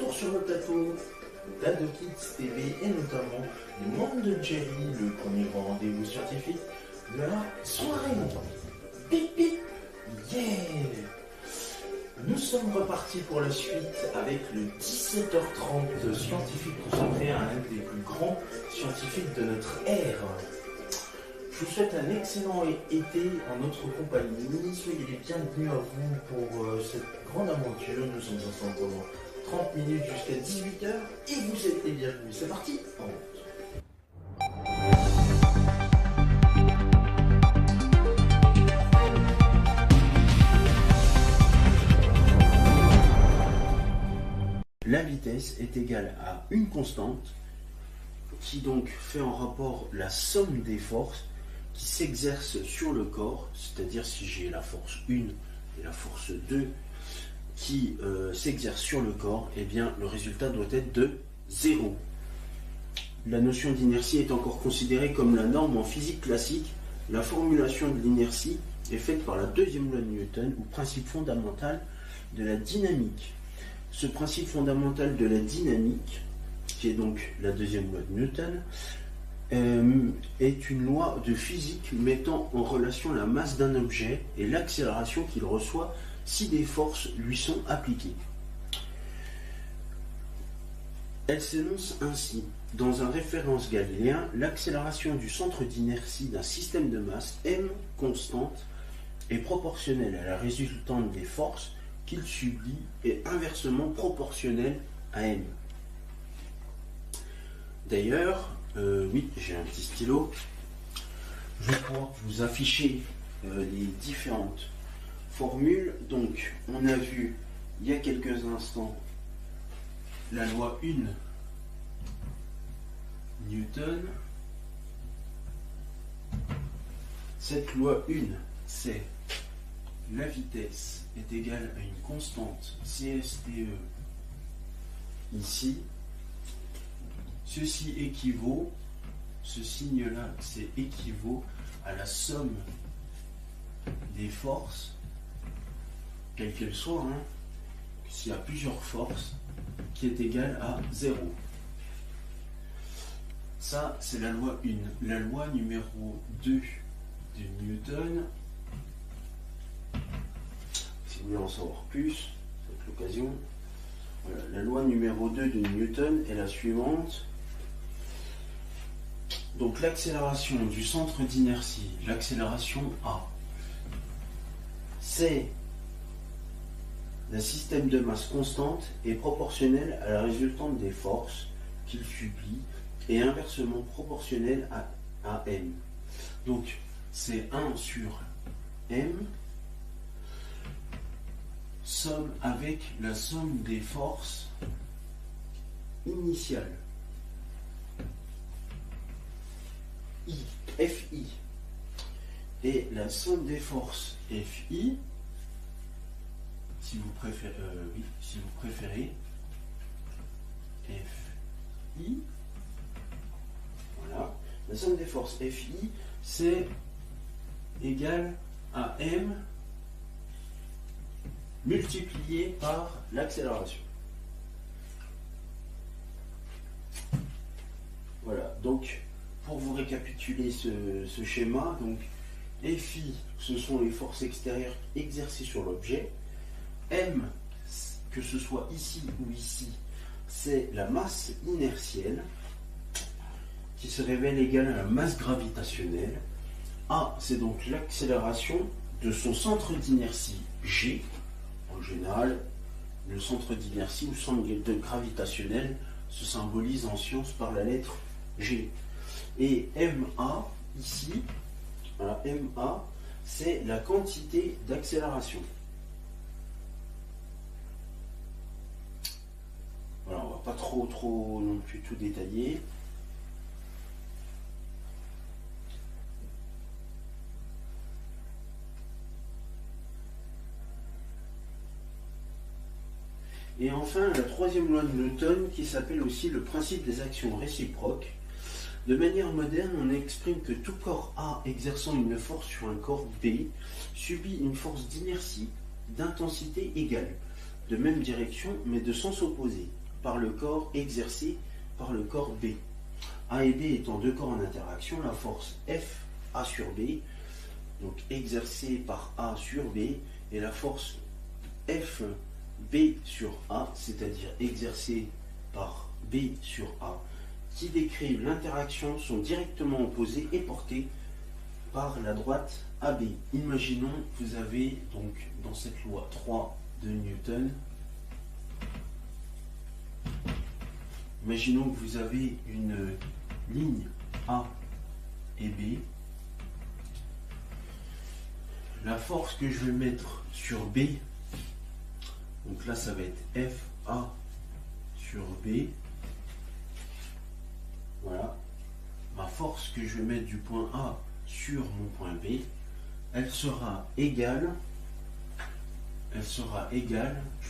retour sur le plateau d'Aldo Kids TV et notamment le monde de Jerry, le premier grand rendez-vous scientifique de la soirée. Pip pip, yeah! Nous sommes repartis pour la suite avec le 17h30 scientifique consacré à un des plus grands scientifiques de notre ère. Je vous souhaite un excellent été en notre compagnie. Soyez les bienvenus à vous pour cette grande aventure. Nous sommes ensemble pendant 30 minutes jusqu'à 18h et vous êtes les bienvenus. C'est parti, en route. La vitesse est égale à une constante qui donc fait en rapport la somme des forces qui s'exercent sur le corps, c'est-à-dire si j'ai la force 1 et la force 2 qui s'exercent sur le corps, eh bien le résultat doit être de 0. La notion d'inertie est encore considérée comme la norme en physique classique. La formulation de l'inertie est faite par la deuxième loi de Newton, ou principe fondamental de la dynamique. Ce principe fondamental de la dynamique, qui est donc la deuxième loi de Newton, est une loi de physique mettant en relation la masse d'un objet et l'accélération qu'il reçoit si des forces lui sont appliquées. Elle s'énonce ainsi. Dans un référence galiléen, l'accélération du centre d'inertie d'un système de masse m constante est proportionnelle à la résultante des forces qu'il subit et inversement proportionnelle à m. D'ailleurs, oui, j'ai un petit stylo. Je vais pouvoir vous afficher les différentes formules. Donc, on a vu il y a quelques instants la loi 1 Newton. Cette loi 1, c'est la vitesse est égale à une constante CSTE ici. Ceci équivaut, ce signe-là, c'est équivaut à la somme des forces, quelles qu'elles soient, hein, s'il y a plusieurs forces, qui est égale à 0. Ça, c'est la loi 1. La loi numéro 2 de Newton, si vous voulez en savoir plus, c'est l'occasion. Voilà, la loi numéro 2 de Newton est la suivante. Donc l'accélération du centre d'inertie, l'accélération A, c'est un système de masse constante et proportionnel à la résultante des forces qu'il subit et inversement proportionnelle à m. Donc c'est 1 sur m somme avec la somme des forces initiales. Fi. Et la somme des forces Fi, si vous préférez, Fi, voilà, la somme des forces Fi, c'est égal à m multiplié par l'accélération. Voilà, donc pour vous récapituler ce schéma, donc Fi, ce sont les forces extérieures exercées sur l'objet. M, que ce soit ici ou ici, c'est la masse inertielle qui se révèle égale à la masse gravitationnelle. A, c'est donc l'accélération de son centre d'inertie G. En général, le centre d'inertie ou centre gravitationnel se symbolise en sciences par la lettre G. Et MA, ici, voilà, MA, c'est la quantité d'accélération. Voilà, on va pas trop non plus tout détailler. Et enfin, la troisième loi de Newton, qui s'appelle aussi le principe des actions réciproques. De manière moderne, on exprime que tout corps A exerçant une force sur un corps B subit une force d'inertie d'intensité égale, de même direction mais de sens opposé. par le corps exercé par le corps B. A et B étant deux corps en interaction, la force F A sur B, donc exercée par A sur B, et la force F B sur A, c'est-à-dire exercée par B sur A, qui décrivent l'interaction sont directement opposées et portées par la droite AB. Imaginons que vous avez donc dans cette loi 3 de Newton, imaginons que vous avez une ligne A et B. La force que je vais mettre sur B, donc là ça va être FA sur B. Voilà. Ma force que je vais mettre du point A sur mon point B, elle sera égale, je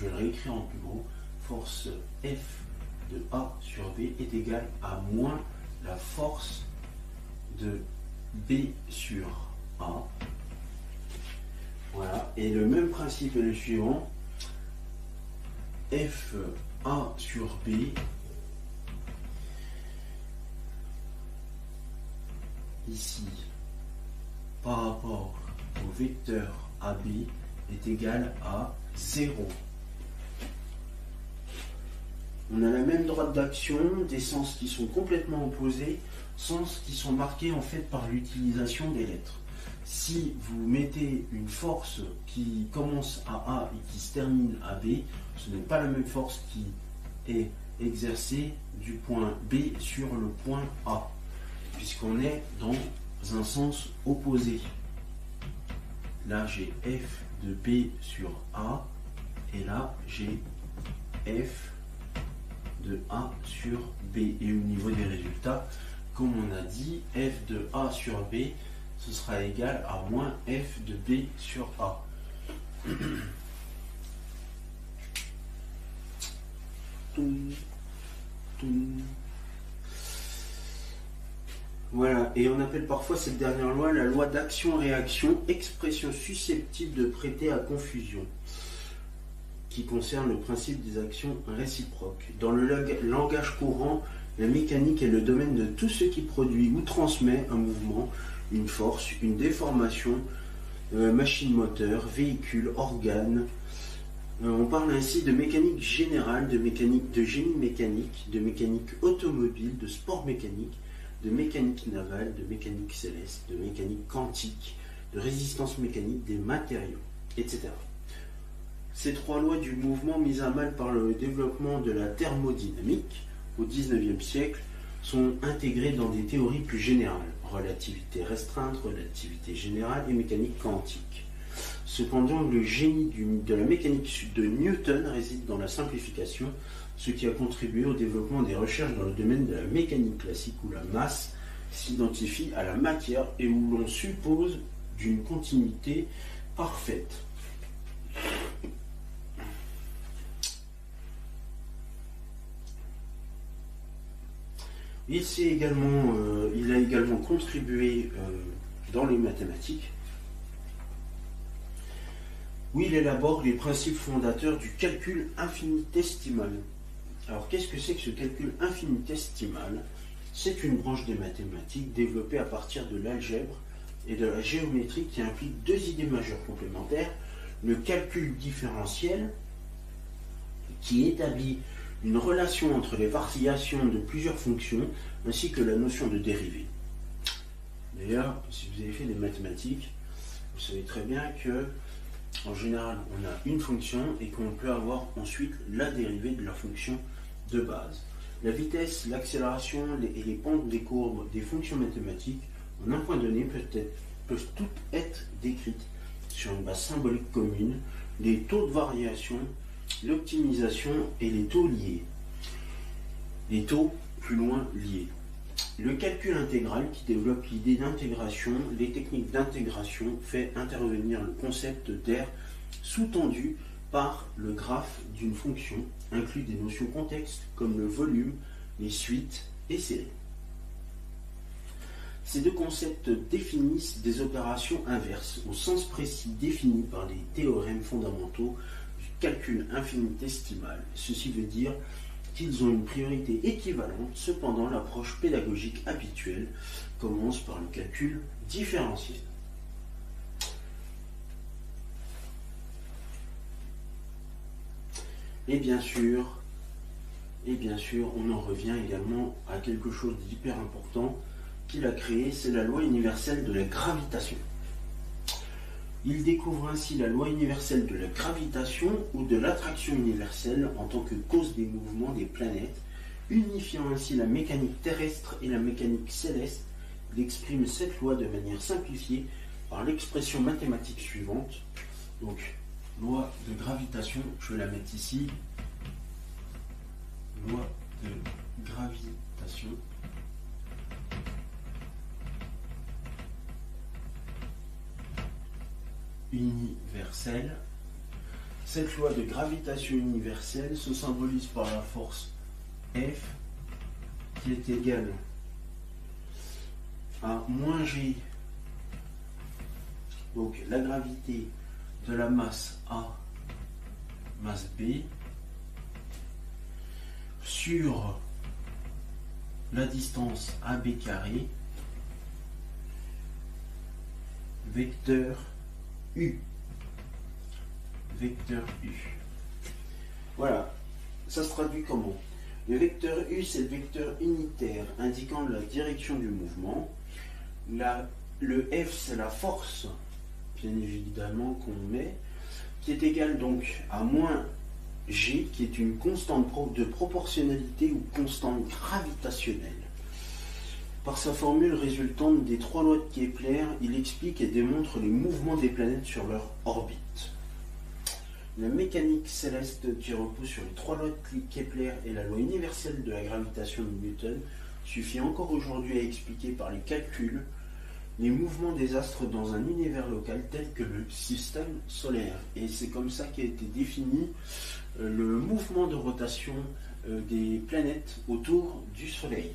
vais le réécrire en plus gros, force F de A sur B est égale à moins la force de B sur A. Voilà, et le même principe est le suivant, FA sur B ici par rapport au vecteur AB est égal à 0. On a la même droite d'action, des sens qui sont complètement opposés, sens qui sont marqués en fait par l'utilisation des lettres. Si vous mettez une force qui commence à A et qui se termine à B, ce n'est pas la même force qui est exercée du point B sur le point A, puisqu'on est dans un sens opposé. Là, j'ai F de B sur A, et là, j'ai F de A sur B. Et au niveau des résultats, comme on a dit, F de A sur B, ce sera égal à moins F de B sur A. Voilà, et on appelle parfois cette dernière loi la loi d'action-réaction, expression susceptible de prêter à confusion, qui concerne le principe des actions réciproques. Dans le langage courant, la mécanique est le domaine de tout ce qui produit ou transmet un mouvement, une force, une déformation, machine moteur, véhicule, organe. On parle ainsi de mécanique générale, de mécanique de génie mécanique, de mécanique automobile, de sport mécanique, de mécanique navale, de mécanique céleste, de mécanique quantique, de résistance mécanique des matériaux, etc. Ces trois lois du mouvement mises à mal par le développement de la thermodynamique au XIXe siècle sont intégrées dans des théories plus générales, relativité restreinte, relativité générale et mécanique quantique. Cependant, le génie de la mécanique de Newton réside dans la simplification, ce qui a contribué au développement des recherches dans le domaine de la mécanique classique où la masse s'identifie à la matière et où l'on suppose d'une continuité parfaite. Il a également contribué dans les mathématiques, où il élabore les principes fondateurs du calcul infinitésimal. Alors, qu'est-ce que c'est que ce calcul infinitésimal? C'est une branche des mathématiques développée à partir de l'algèbre et de la géométrie qui implique deux idées majeures complémentaires. Le calcul différentiel, qui établit une relation entre les variations de plusieurs fonctions, ainsi que la notion de dérivée. D'ailleurs, si vous avez fait des mathématiques, vous savez très bien que en général, on a une fonction et qu'on peut avoir ensuite la dérivée de la fonction de base. La vitesse, l'accélération et les pentes des courbes des fonctions mathématiques en un point donné peuvent toutes être décrites sur une base symbolique commune, les taux de variation, l'optimisation et les taux liés. Les taux plus loin liés. Le calcul intégral qui développe l'idée d'intégration, les techniques d'intégration fait intervenir le concept d'aire sous-tendu par le graphe d'une fonction, inclut des notions contexte comme le volume, les suites et séries. Ces deux concepts définissent des opérations inverses au sens précis défini par les théorèmes fondamentaux du calcul infinitésimal. Ceci veut dire qu'ils ont une priorité équivalente, cependant l'approche pédagogique habituelle commence par le calcul différentiel. Et bien sûr, on en revient également à quelque chose d'hyper important qu'il a créé, c'est la loi universelle de la gravitation. Il découvre ainsi la loi universelle de la gravitation ou de l'attraction universelle en tant que cause des mouvements des planètes, unifiant ainsi la mécanique terrestre et la mécanique céleste. Il exprime cette loi de manière simplifiée par l'expression mathématique suivante. Donc, loi de gravitation, je vais la mettre ici. Loi de gravitation. Universelle. Cette loi de gravitation universelle se symbolise par la force F qui est égale à moins G, donc la gravité de la masse A, masse B, sur la distance AB carré, vecteur U. Vecteur U. Voilà, ça se traduit comment? Le vecteur U, c'est le vecteur unitaire indiquant la direction du mouvement. Le F, c'est la force, bien évidemment, qu'on met, qui est égale donc à moins G, qui est une constante de proportionnalité ou constante gravitationnelle. Par sa formule résultante des trois lois de Kepler, il explique et démontre les mouvements des planètes sur leur orbite. La mécanique céleste, qui repose sur les trois lois de Kepler et la loi universelle de la gravitation de Newton, suffit encore aujourd'hui à expliquer par les calculs les mouvements des astres dans un univers local tel que le système solaire. Et c'est comme ça qu'a été défini le mouvement de rotation des planètes autour du Soleil.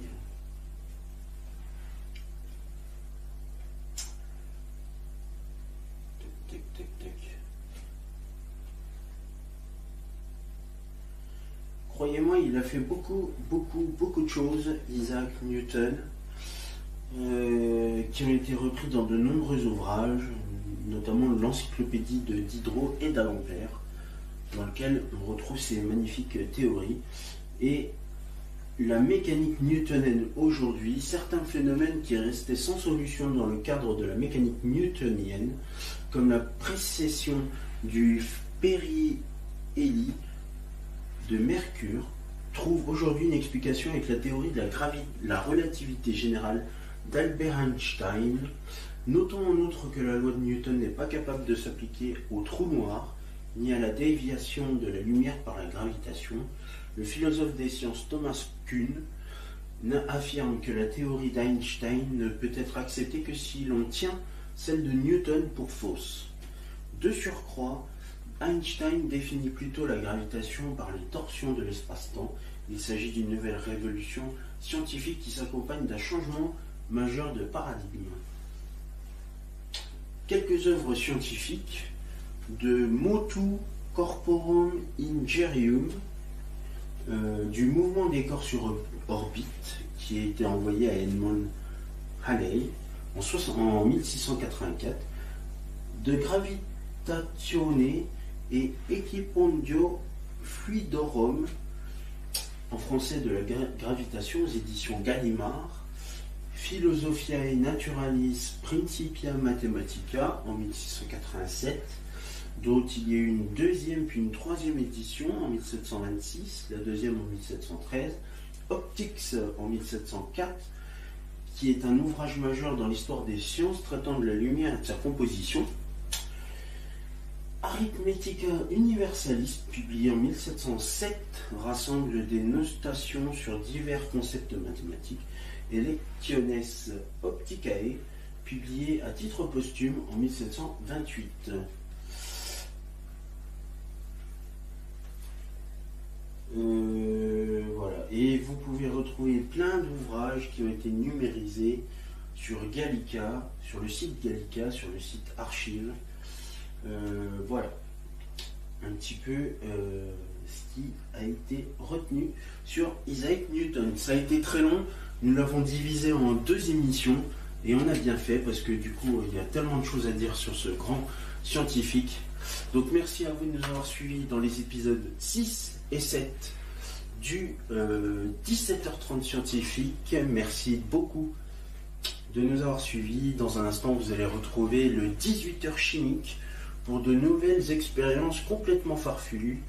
Croyez-moi, il a fait beaucoup de choses, Isaac Newton, qui ont été repris dans de nombreux ouvrages, notamment l'encyclopédie de Diderot et d'Alembert, dans lequel on retrouve ces magnifiques théories. Et la mécanique newtonienne aujourd'hui, certains phénomènes qui restaient sans solution dans le cadre de la mécanique newtonienne, comme la précession du périhélie de Mercure, trouvent aujourd'hui une explication avec la théorie de la relativité générale d'Albert Einstein. Notons en outre que la loi de Newton n'est pas capable de s'appliquer aux trous noirs, ni à la déviation de la lumière par la gravitation. Le philosophe des sciences Thomas Kuhn affirme que la théorie d'Einstein ne peut être acceptée que si l'on tient celle de Newton pour fausse. De surcroît, Einstein définit plutôt la gravitation par les torsions de l'espace-temps. Il s'agit d'une nouvelle révolution scientifique qui s'accompagne d'un changement majeur de paradigme. Quelques œuvres scientifiques de Motu Corporum Ingerium, du mouvement des corps sur orbite, qui a été envoyé à Edmond Halley en 1684, de Gravitatione et Equipondio Fluidorum, en français de la gravitation, aux éditions Gallimard, Philosophiae Naturalis Principia Mathematica en 1687, dont il y a eu une deuxième puis une troisième édition en 1726, la deuxième en 1713, Optics en 1704, qui est un ouvrage majeur dans l'histoire des sciences traitant de la lumière et de sa composition, Arithmetica Universalis, publié en 1707, rassemble des notations sur divers concepts mathématiques, et Lectiones Opticae, publié à titre posthume en 1728. Voilà, et vous pouvez retrouver plein d'ouvrages qui ont été numérisés sur Gallica, sur le site Gallica, sur le site Archive. Voilà, un petit peu ce qui a été retenu sur Isaac Newton. Ça a été très long, nous l'avons divisé en 2 émissions et on a bien fait parce que du coup il y a tellement de choses à dire sur ce grand scientifique. Donc merci à vous de nous avoir suivis dans les épisodes 6 et 7 du 17h30 scientifique. Merci beaucoup de nous avoir suivis. Dans un instant, vous allez retrouver le 18h chimique pour de nouvelles expériences complètement farfelues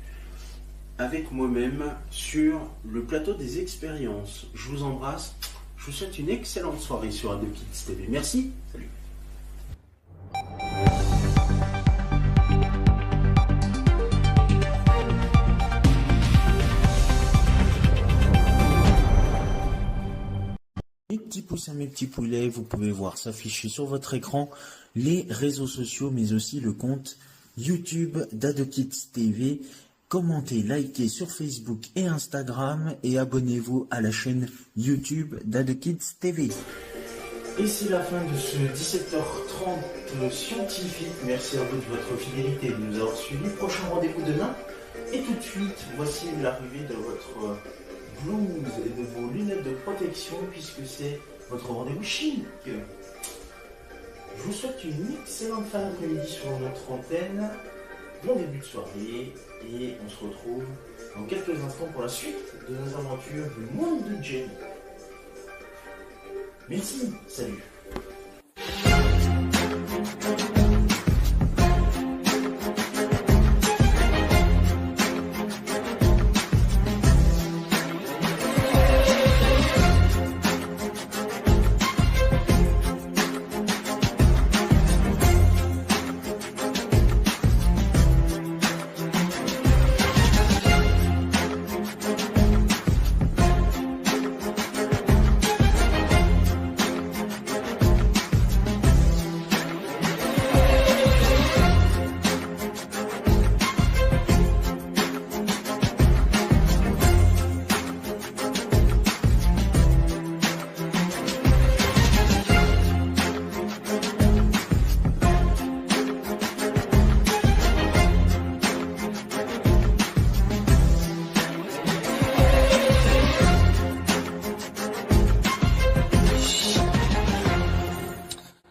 avec moi-même sur le plateau des expériences. Je vous embrasse. Je vous souhaite une excellente soirée sur Ado Kids TV. Merci. Salut. Mes petits poussins, mes petits poulets, vous pouvez voir s'afficher sur votre écran les réseaux sociaux, mais aussi le compte YouTube d'Ado Kids TV. Commentez, likez sur Facebook et Instagram et abonnez-vous à la chaîne YouTube d'Ado Kids TV. Et c'est la fin de ce 17h30 scientifique. Merci à vous de votre fidélité et de nous avoir suivis. Prochain rendez-vous demain. Et tout de suite, voici l'arrivée de votre blouse et de vos lunettes de protection puisque c'est votre rendez-vous chic. Je vous souhaite une excellente fin d'après-midi sur notre antenne. Bon début de soirée et on se retrouve dans quelques instants pour la suite de nos aventures du monde de Jenny. Merci, salut.